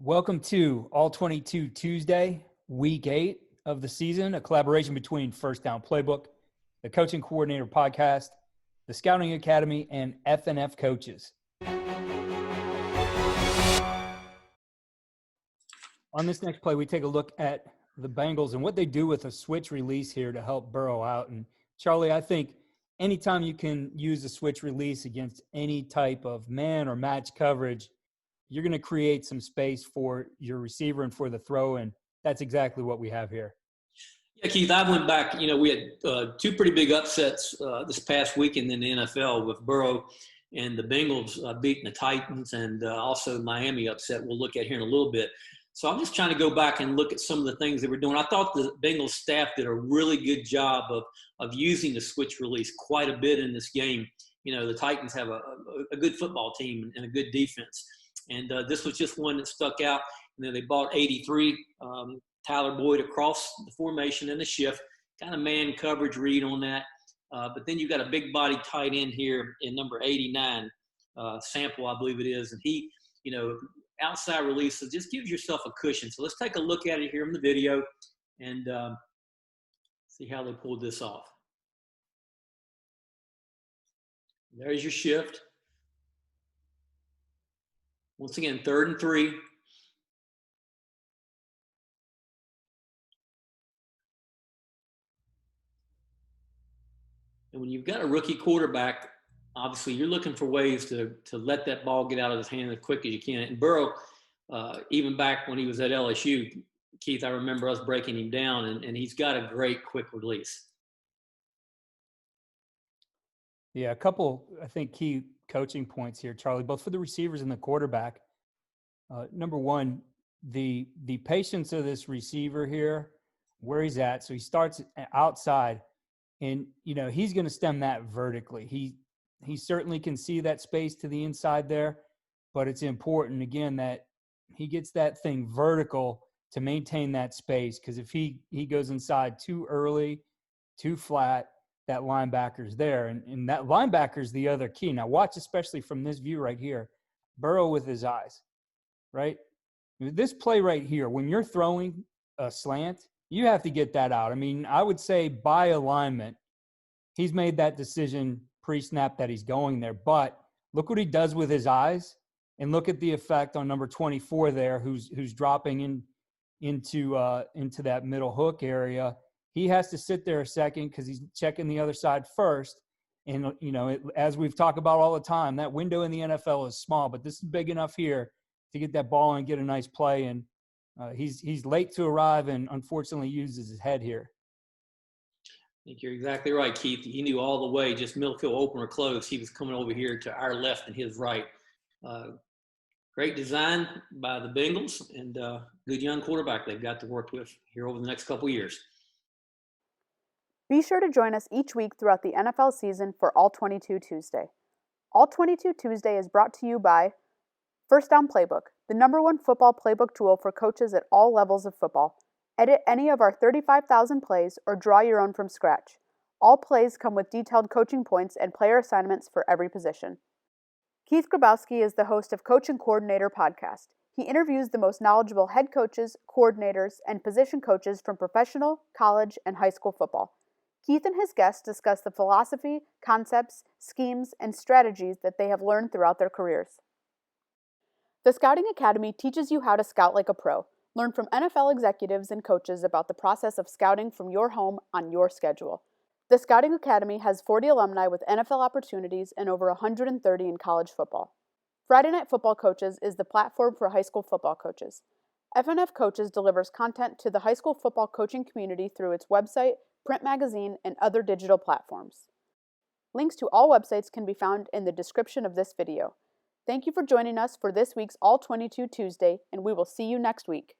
Welcome to All 22 Tuesday, Week 8 of the season, a collaboration between FirstDown PlayBook, the Coaching Coordinator Podcast, the Scouting Academy, and FNF Coaches. On this next play, we take a look at the Bengals and what they do with a switch release here to help Burrow out. And Charlie, I think anytime you can use a switch release against any type of man or match coverage, you're going to create some space for your receiver and for the throw, and that's exactly what we have here. Yeah, Keith, I went back. We had two pretty big upsets this past weekend in the NFL with Burrow and the Bengals beating the Titans, and also Miami upset we'll look at here in a little bit. So I'm just trying to go back and look at some of the things they were doing. I thought the Bengals staff did a really good job of using the switch release quite a bit in this game. The Titans have a good football team and a good defense. And this was just one that stuck out. And then they bought 83, Tyler Boyd across the formation and the shift, kind of man coverage read on that. But then you got a big body tight end here in number 89, Sample, I believe it is. And he, outside releases, just gives yourself a cushion. So let's take a look at it here in the video and see how they pulled this off. There's your shift. Once again, 3rd and 3. And when you've got a rookie quarterback, obviously you're looking for ways to let that ball get out of his hand as quick as you can. And Burrow, even back when he was at LSU, Keith, I remember us breaking him down, and he's got a great quick release. Yeah, a couple, I think, key coaching points here, Charlie, both for the receivers and the quarterback. Number one, the patience of this receiver here, where he's at. So he starts outside, and he's going to stem that vertically. He certainly can see that space to the inside there, but it's important again that he gets that thing vertical to maintain that space, because if he goes inside too early, too flat, that linebacker's there, and that linebacker's the other key. Now watch, especially from this view right here, Burrow with his eyes. Right? This play right here, when you're throwing a slant, you have to get that out. I mean, I would say by alignment, he's made that decision pre-snap that he's going there. But look what he does with his eyes, and look at the effect on number 24 there, who's dropping into that middle hook area. He has to sit there a second because he's checking the other side first. And, as we've talked about all the time, that window in the NFL is small, but this is big enough here to get that ball and get a nice play. And he's late to arrive and unfortunately uses his head here. I think you're exactly right, Keith. He knew all the way, just middle field open or close. He was coming over here to our left and his right. Great design by the Bengals, and good young quarterback they've got to work with here over the next couple of years. Be sure to join us each week throughout the NFL season for All 22 Tuesday. All 22 Tuesday is brought to you by FirstDown PlayBook, the #1 football playbook tool for coaches at all levels of football. Edit any of our 35,000 plays or draw your own from scratch. All plays come with detailed coaching points and player assignments for every position. Keith Grabowski is the host of Coaching Coordinator Podcast. He interviews the most knowledgeable head coaches, coordinators, and position coaches from professional, college, and high school football. Keith and his guests discuss the philosophy, concepts, schemes, and strategies that they have learned throughout their careers. The Scouting Academy teaches you how to scout like a pro. Learn from NFL executives and coaches about the process of scouting from your home on your schedule. The Scouting Academy has 40 alumni with NFL opportunities and over 130 in college football. Friday Night Football Coaches is the platform for high school football coaches. FNF Coaches delivers content to the high school football coaching community through its website, print magazine, and other digital platforms. Links to all websites can be found in the description of this video. Thank you for joining us for this week's All 22 Tuesday, and we will see you next week.